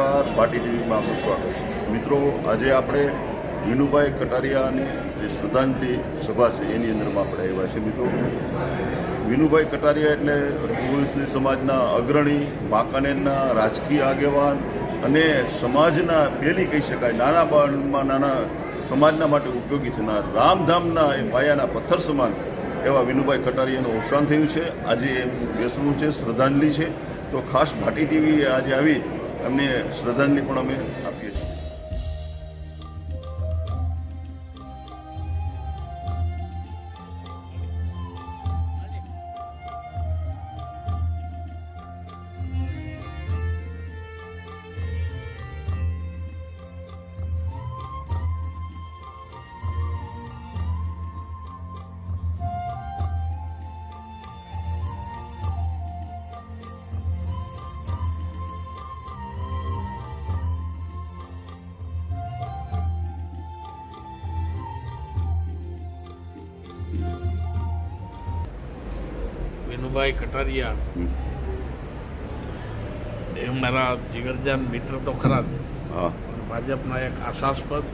નમસ્કાર, પાર્ટી ટીવીમાં આપનું સ્વાગત છે. મિત્રો, આજે આપણે વિનુભાઈ કટારિયાની જે શ્રદ્ધાંજલિ સભા છે એની અંદરમાં આપણે આવ્યા છે. મિત્રો, વિનુભાઈ કટારિયા એટલે રઘુવંશી સમાજના અગ્રણી, વાંકાનેરના રાજકીય આગેવાન અને સમાજના પહેલી કહી શકાય નાના બાળમાં નાના સમાજના માટે ઉપયોગી થનાર રામધામના એ પાયાના પથ્થર સમાન એવા વિનુભાઈ કટારિયાનું અવસાન થયું છે. આજે એમનું બેસવું છે, શ્રદ્ધાંજલિ છે. તો ખાસ ભાટી ટીવી આજે આવી એમને શ્રદ્ધાંજલિ પણ અમે આપીએ છીએ. વિનુભાઈ કટારિયા એ મારા જીગરજાન મિત્ર તો ખરા જ, ભાજપના એક આશાસ્પદ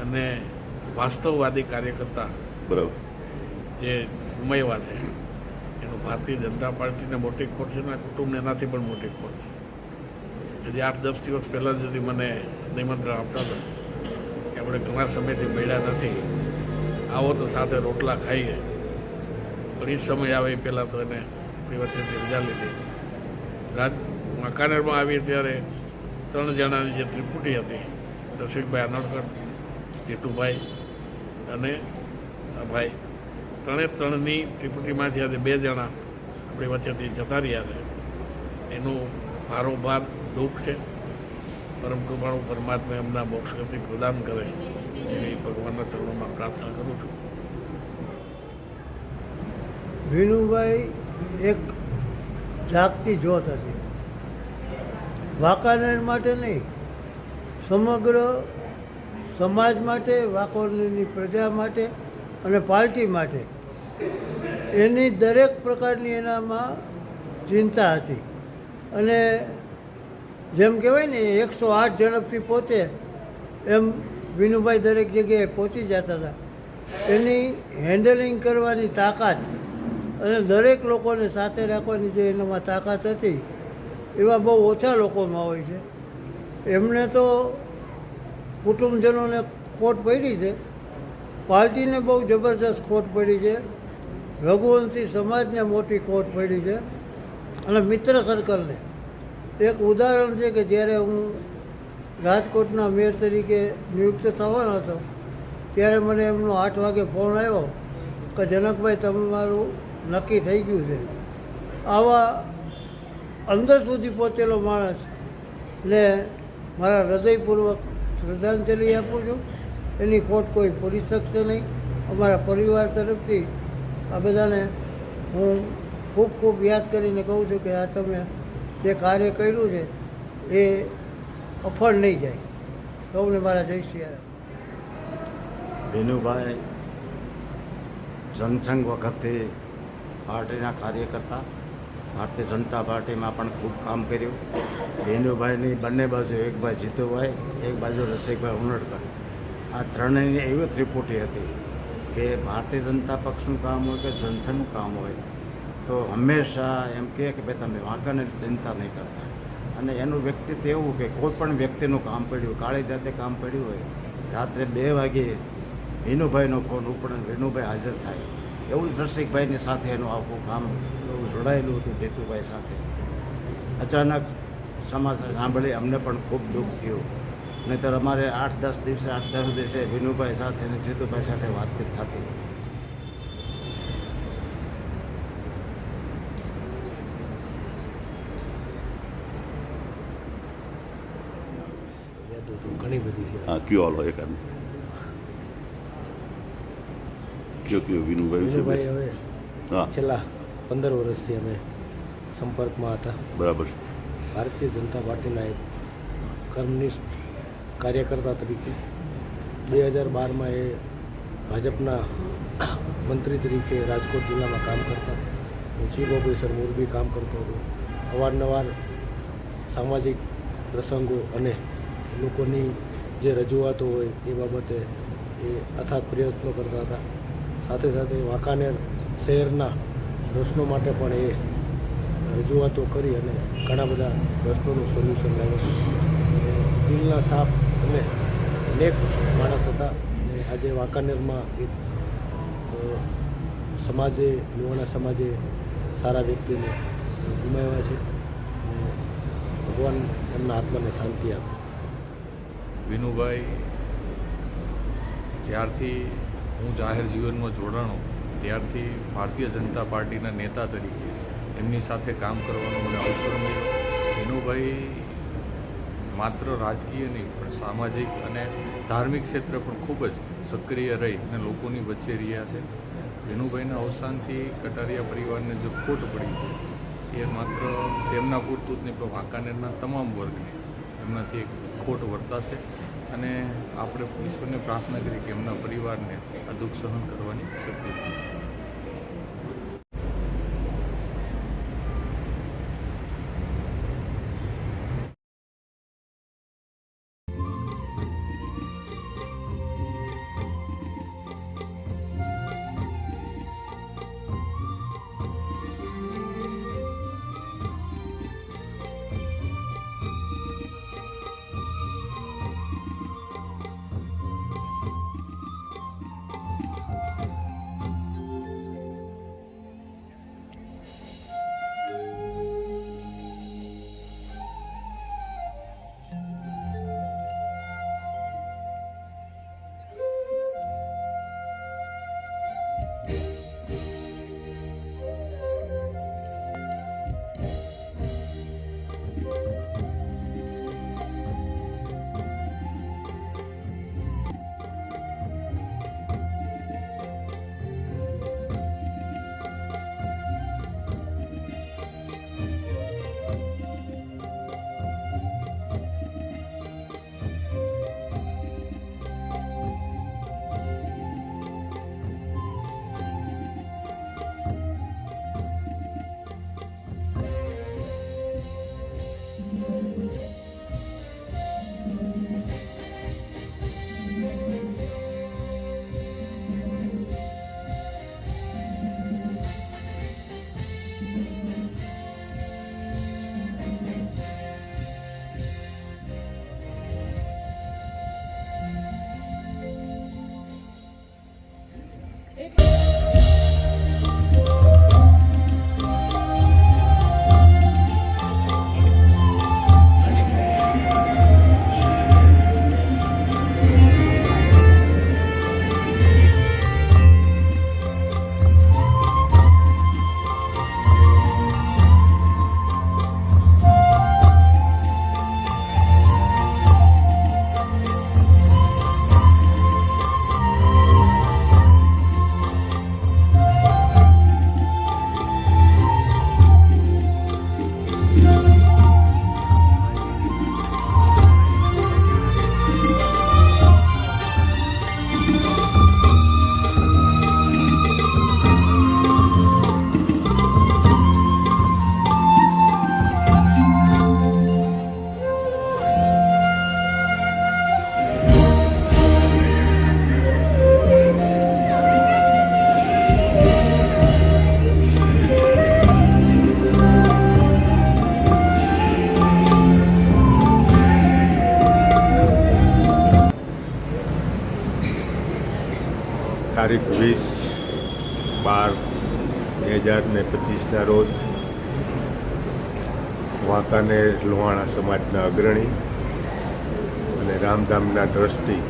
અને વાસ્તવવાદી કાર્યકર્તા બરાબર જે ગુમાવ્યા છે. એનું ભારતીય જનતા પાર્ટીને મોટી ખોટ છે, એના કુટુંબને એનાથી પણ મોટી ખોટ છે. હજી 8-10 દિવસ પહેલાં સુધી મને નિમંત્રણ આપતા હતા કે આપણે ઘણા સમયથી મળ્યા નથી, આવો તો સાથે રોટલા ખાઈએ. પણ એ સમય આવે એ પહેલાં તો એને આપણી વચ્ચેથી રજા લીધી. વાંકાનેરમાં આવી ત્યારે 3 જણાની જે ત્રિપુટી હતી, રસિકભાઈ અનડકર, જીતુભાઈ અને ભાઈ, ત્રણેની ત્રિપુટીમાંથી આજે 2 જણા આપણી વચ્ચેથી જતા રહ્યા છે. એનું ભારોભાર દુઃખ છે. પરમ કૃપાળુ પરમાત્મા એમના મોક્ષ ગતિ પ્રદાન કરે એવી ભગવાનના ચરણોમાં પ્રાર્થના કરું છું. વિનુભાઈ એક જાગતી જ્યોત હતી. વાંકાનેર માટે નહીં, સમગ્ર સમાજ માટે, વાંકાનેરની પ્રજા માટે અને પાર્ટી માટે એની દરેક પ્રકારની એનામાં ચિંતા હતી. અને જેમ કહેવાય ને 108 ઝડપથી પહોંચે એમ વિનુભાઈ દરેક જગ્યાએ પહોંચી જતા હતા. એની હેન્ડલિંગ કરવાની તાકાત અને દરેક લોકોને સાથે રાખવાની જે એનામાં તાકાત હતી એવા બહુ ઓછા લોકોમાં હોય છે. એમને તો કુટુંબજનોને ખોટ પડી છે, પાર્ટીને બહુ જબરજસ્ત ખોટ પડી છે, રઘુવંશી સમાજને મોટી ખોટ પડી છે અને મિત્ર સર્કલને. એક ઉદાહરણ છે કે જ્યારે હું રાજકોટના મેયર તરીકે નિયુક્ત થવાનો હતો ત્યારે મને એમનો 8 વાગે ફોન આવ્યો કે જનકભાઈ તમારું નક્કી થઈ ગયું છે. આવા અંદર સુધી પહોંચેલો માણસને મારા હૃદયપૂર્વક શ્રદ્ધાંજલિ આપું છું. એની ખોટ કોઈ પૂરી શકશે નહીં. અમારા પરિવાર તરફથી આ બધાને હું ખૂબ ખૂબ યાદ કરીને કહું છું કે આ તમે જે કાર્ય કર્યું છે એ અફળ નહીં જાય. સૌને મારા જય શ્રી રામ. વિનુભાઈ જનસંઘ વખતે પાર્ટીના કાર્યકર્તા, ભારતીય જનતા પાર્ટીમાં પણ ખૂબ કામ કર્યું. વિનુભાઈની બંને બાજુ, એક બાજુ જીતુભાઈ, એક બાજુ રસિકભાઈ ઉનડકર, આ ત્રણેયની એવી ત્રિપુટી હતી કે ભારતીય જનતા પક્ષનું કામ હોય કે જનસંઘનું કામ હોય તો હંમેશા એમ કહે કે ભાઈ તમે વાંકાનેરની ચિંતા નહીં કરતા. અને એનું વ્યક્તિત્વ એવું કે કોઈ પણ વ્યક્તિનું કામ પડ્યું, કાળી રાતે કામ પડ્યું હોય, રાત્રે 2 વાગ્યે વિનુભાઈનો ફોન ઉપડે, વિનુભાઈ હાજર થાય. એવું જ રસિકભાઈની સાથે એનું આખું કામ એવું જોડાયેલું હતું જીતુભાઈ સાથે. અચાનક સમાચાર સાંભળી અમને પણ ખૂબ દુઃખ થયું. નહીંતર અમારે 8-10 દિવસે વિનુભાઈ સાથે અને જીતુભાઈ સાથે વાતચીત થતી. ઘણી બધી છે. હા, કયો હાલો એકાદ કયો વિનુભાઈ વિશે? હવે હા, છેલ્લા 15 વર્ષથી અમે સંપર્કમાં હતા. બરાબર છે. ભારતીય જનતા પાર્ટીના એક કર્મનિષ્ઠ કાર્યકર્તા તરીકે 2012માં એ ભાજપના મંત્રી તરીકે રાજકોટ જિલ્લામાં કામ કરતા. હું ચીફ ઓફિસર મોરબી કામ કરતો હતો. અવારનવાર સામાજિક પ્રસંગો અને લોકોની જે રજૂઆતો હોય એ બાબતે એ અથાગ પ્રયત્નો કરતા હતા. સાથે સાથે વાંકાનેર શહેરના પ્રશ્નો માટે પણ એ રજૂઆતો કરી અને ઘણા બધા પ્રશ્નોનું સોલ્યુશન લાવ્યું. દિલના સાફ અને નેક માણસ હતા. અને આજે વાંકાનેરમાં એક સમાજે લોહાણા સમાજે સારા વ્યક્તિને ગુમાવ્યા છે. ભગવાન એમના આત્માને શાંતિ આપે. વિનુભાઈ જ્યારથી હું જાહેર જીવનમાં જોડાણો ત્યારથી ભારતીય જનતા પાર્ટીના નેતા તરીકે એમની સાથે કામ કરવાનો મને અવસર મળ્યો. વિનુભાઈ માત્ર રાજકીય નહીં પણ સામાજિક અને ધાર્મિક ક્ષેત્રે પણ ખૂબ જ સક્રિય રહી અને લોકોની વચ્ચે રહ્યા છે. વિનુભાઈના અવસાનથી કટારિયા પરિવારને જો ખોટ પડી છે એ માત્ર તેમના પૂરતું જ નહીં પણ વાંકાનેરના તમામ વર્ગને એમનાથી એક ખોટ વર્તાશે અને આપણે ઈશ્વરને પ્રાર્થના કરી કે એમના પરિવારને આ દુઃખ સહન કરવાની શક્તિ મળે. તારીખ 20/12/2025ના રોજ વાંકાનેર લોહાણા સમાજના અગ્રણી અને રામધામના ટ્રસ્ટી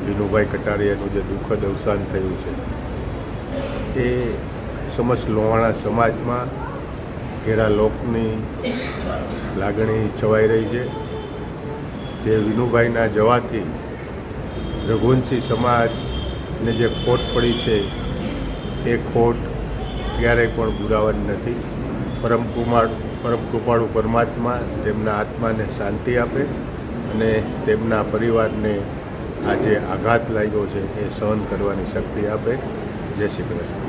વિનુભાઈ કટારિયાનું જે દુઃખદ અવસાન થયું છે એ સમસ્ત લોહાણા સમાજમાં ઘેરા લોકની લાગણી છવાઈ રહી છે. જે વિનુભાઈના જવાથી રઘુવંશી સમાજને જે ખોટ પડી છે એ ખોટ ક્યારેય પણ બુરાવાની નથી. પરમ કૃપાળુ પરમાત્મા તેમના આત્માને શાંતિ આપે અને તેમના પરિવારને આ જે આઘાત લાગ્યો છે એ સહન કરવાની શક્તિ આપે. જય શ્રી કૃષ્ણ.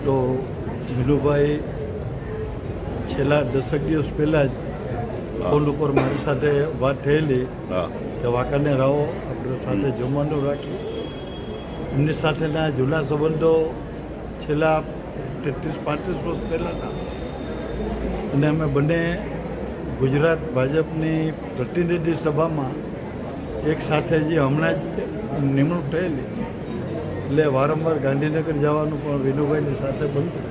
તો વિનુભાઈ છેલ્લા 10 દિવસ પહેલાં જ ફોન ઉપર મારી સાથે વાત થયેલી હા કે વાંકાનેર આવો, આપણે સાથે જમવાનું રાખી. એમની સાથેના જૂના સંબંધો છેલ્લા 33-35 વર્ષ પહેલાંના, અને અમે બંને ગુજરાત ભાજપની પ્રતિનિધિ સભામાં એક સાથે જે હમણાં જ નિમણૂક થયેલી, એટલે વારંવાર ગાંધીનગર જવાનું પણ વિનુભાઈની સાથે બનતું.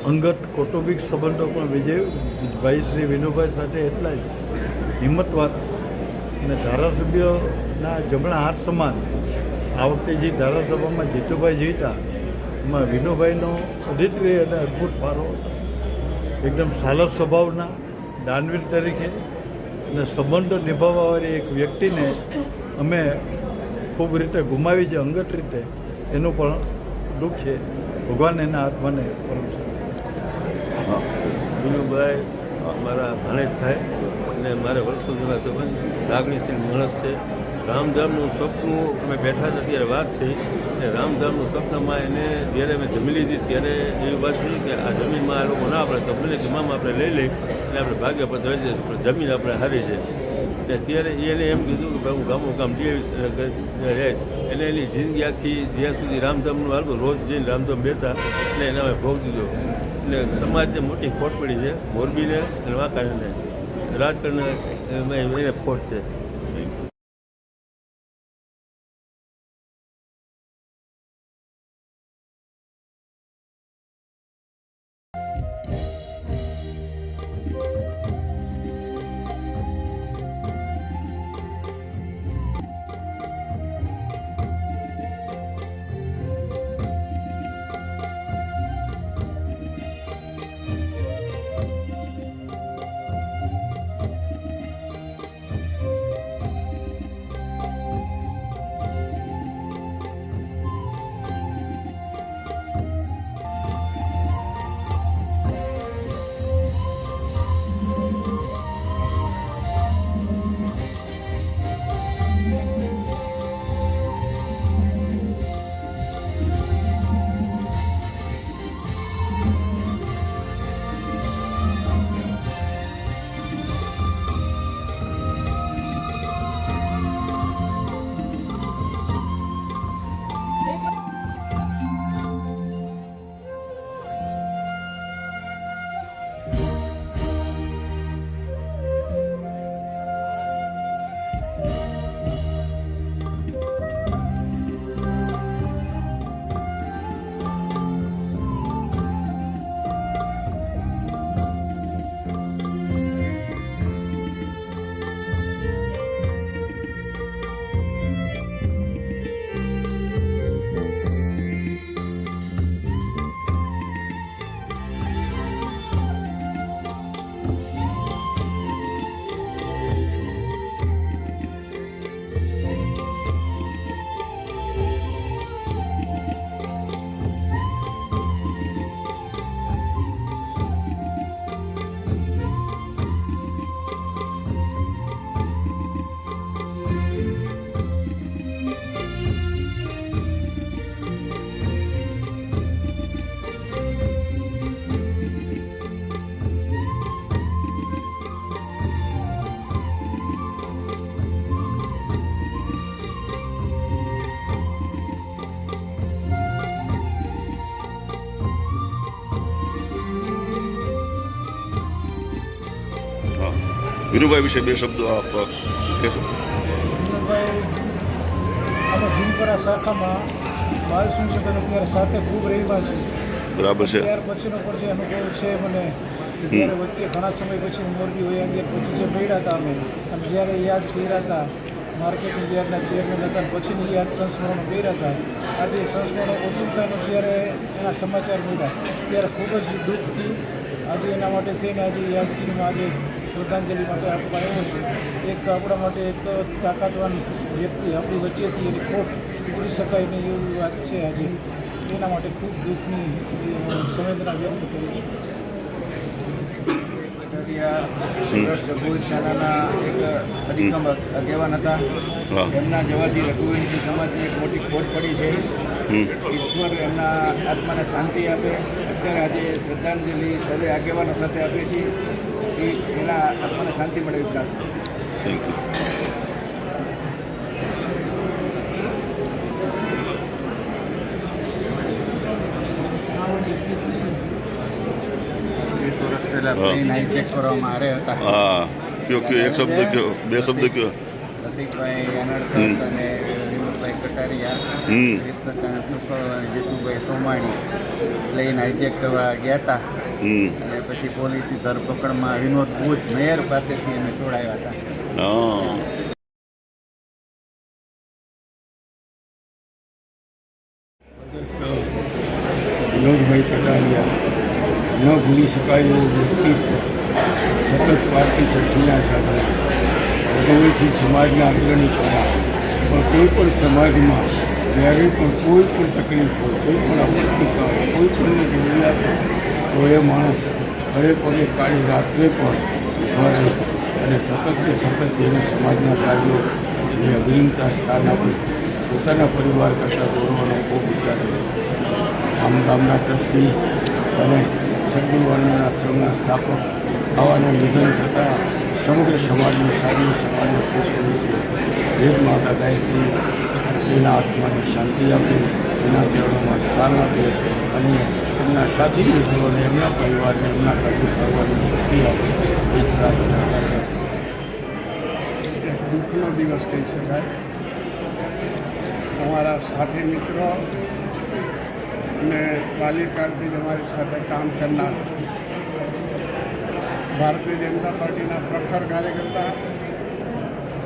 અંગત કૌટુંબિક સંબંધો પણ વિજયભાઈ શ્રી વિનુભાઈ સાથે એટલા જ હિંમતવાળા, અને ધારાસભ્યોના જમણા હાથ સમાન. આ વખતે જે ધારાસભામાં જીતુભાઈ જીતા એમાં વિનુભાઈનો અધિત્રીય અને અદ્ભુત ફાળો હતો. એકદમ સાલસ સ્વભાવના દાનવીર તરીકે અને સંબંધો નિભાવવાવાળી એક વ્યક્તિને અમે ખૂબ રીતે ગુમાવી છે અંગત રીતે, એનું પણ દુઃખ છે. ભગવાન એના આત્માને પરમ હા વિનુભાઈ મારા ભાણેજ થાય અને મારે વર્ષો જૂના સંબંધ, લાગણીશીલ માણસ છે. રામધામનું સપનું અમે બેઠા હતા ત્યારે વાત થઈ, અને રામધામનું સપનામાં એને જ્યારે અમે જમી લીધી ત્યારે એવી વાત થઈ કે આ જમીનમાં આ લોકો ના આપણે તો બોલે કે મામા આપણે લઈ લઈ અને આપણે ભાગ્ય પર રહી જઈશું, પણ જમીન આપણે હારી છે. એટલે ત્યારે એને એમ કીધું કે ભાઈ હું ગામો ગામ રહીશ, એને એની જિંદગી આખી જ્યાં સુધી રામધામનું હાલતું રોજ જઈને રામધામ બેઠા એટલે એને અમે ભોગ દીધો. એટલે સમાજને મોટી ખોટ પડી છે, મોરબીને અને વાંકાનેરને, રાજકારણને એને ખોટ છે. વિનુભાઈ વિશે બે શબ્દો આપ કહેશો? વિનુભાઈ અમે જીનપરા શાખામાં બાળ સંશોધન અત્યારે સાથે ખૂબ રહેવા છે. બરાબર છે. ત્યાર પછીનો પણ જે અનુભવ છે મને કે જ્યારે વચ્ચે ઘણા સમય પછી મોરબી વયા ગયા પછી જે મળ્યા હતા અમે, અને જ્યારે યાદ કર્યા હતા માર્કેટિંગ યાર્ડના ચેરમેન હતા, પછીની યાદ સંસ્મરણો કર્યા હતા. આજે સંસ્મરણો ઓચિંતાનો જ્યારે એના સમાચાર મળ્યા ત્યારે ખૂબ જ દુઃખથી આજે એના માટે થઈને આજે યાદગીરીમાં આજે શ્રદ્ધાંજલિ માટે આપવા આવ્યો છું. એક આપણા માટે એક તાકાતવાન વ્યક્તિ આપણી વચ્ચેથી એની ખોટ પૂરી શકાય નહીં એવી વાત છે આજે. એના માટે ખૂબ દુઃખની સંવેદના વ્યક્ત કરું છું. સુરેશ રઘુવીર શાળાના એક અધિકમ આગેવાન હતા. એમના જવાથી રઘુવીર સમાજને એક મોટી ખોટ પડી છે. ઈશ્વર એમના આત્માને શાંતિ આપે. અત્યારે આજે શ્રદ્ધાંજલિ સર્વે આગેવાનો સાથે આપીએ છીએ. એના આત્માને શાંતિ મળે એવી પ્રાર્થના. Thank you. પ્લેન હાઈજેક કરવામાં આવ્યા હતા. હા, કયો એક શબ્દ કયો, બે શબ્દ કયો. રસિકભાઈ અનડકર અને વિનોદભાઈ કટારિયા, ક્રિસ્તકાન સુખર અને જીતુભાઈ સોમાણી પ્લેન હાઈજેક કરવા ગયા હતા. અને પછી પોલીસની ધરપકડમાં વિનોદ બુચ મેયર પાસેથી અમે છોડાવ્યા હતા. વિનોદભાઈ કટારિયા ન ભૂલી શકાય એવું વ્યક્તિત્વ, સતત પાર્ટી ચર્ચીના જાગૃત, ભગવતસિંહ સમાજના અગ્રણી ખરા. પણ કોઈ પણ સમાજમાં જ્યારે પણ કોઈ પણ તકલીફ હોય, કોઈ પણ આપત્તિકા હોય, કોઈ પણની જરૂરિયાત હોય, તો એ માણસ ખડે પગે કાળી રાત્રે પણ ઊભા રહે અને સતત જેને સમાજના કાર્યોની અગ્રિમતા સ્થાન આપે, પોતાના પરિવાર કરતાં દોડવાનો ખૂબ વિચારે. ગામના ટ્રસ્ટી અને સદગુરુવાના આશ્રમના સ્થાપક આવાનું નિધન થતાં સમગ્ર સમાજની સારી સમાજને ખૂબ પડી છે. એક માતા ગાયત્રી એના આત્માને શાંતિ આપે, એના ચરણોમાં સ્થાન આપે અને એમના સાથી મિત્રોને, એમના પરિવારને એમના કાર્યો કરવાની શક્તિ આપે, એ પ્રાર્થના સાથે એક દુઃખનો દિવસ કહી શકાય. અમારા સાથી મિત્રો અને બાલ્યકાળથી જ અમારી સાથે કામ કરનાર ભારતીય જનતા પાર્ટીના પ્રખર કાર્યકર્તા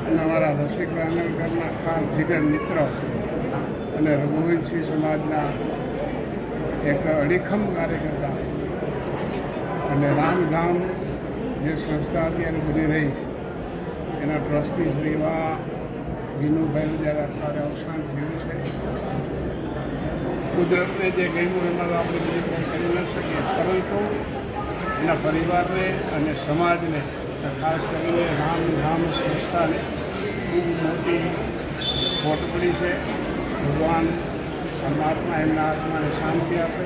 અને અમારા રસિકભાઈ અનડકરના ખાસ જીગર મિત્ર અને રઘુવંશી સમાજના એક અડીખમ કાર્યકર્તા અને રામધામ જે સંસ્થા અત્યારે બની રહી એના ટ્રસ્ટી શ્રી એવા વિનુભાઈનું જ્યારે અત્યારે અવસાન થયું છે. કુદરતને જે ગમ્યું એમાં તો આપણે બીજું કંઈ કરી ન શકીએ, પરંતુ એના પરિવારને અને સમાજને, ખાસ કરીને રામધામ સંસ્થાને ખૂબ મોટી ખોટ પડી છે. ભગવાન પરમાત્મા એમના આત્માને શાંતિ આપે.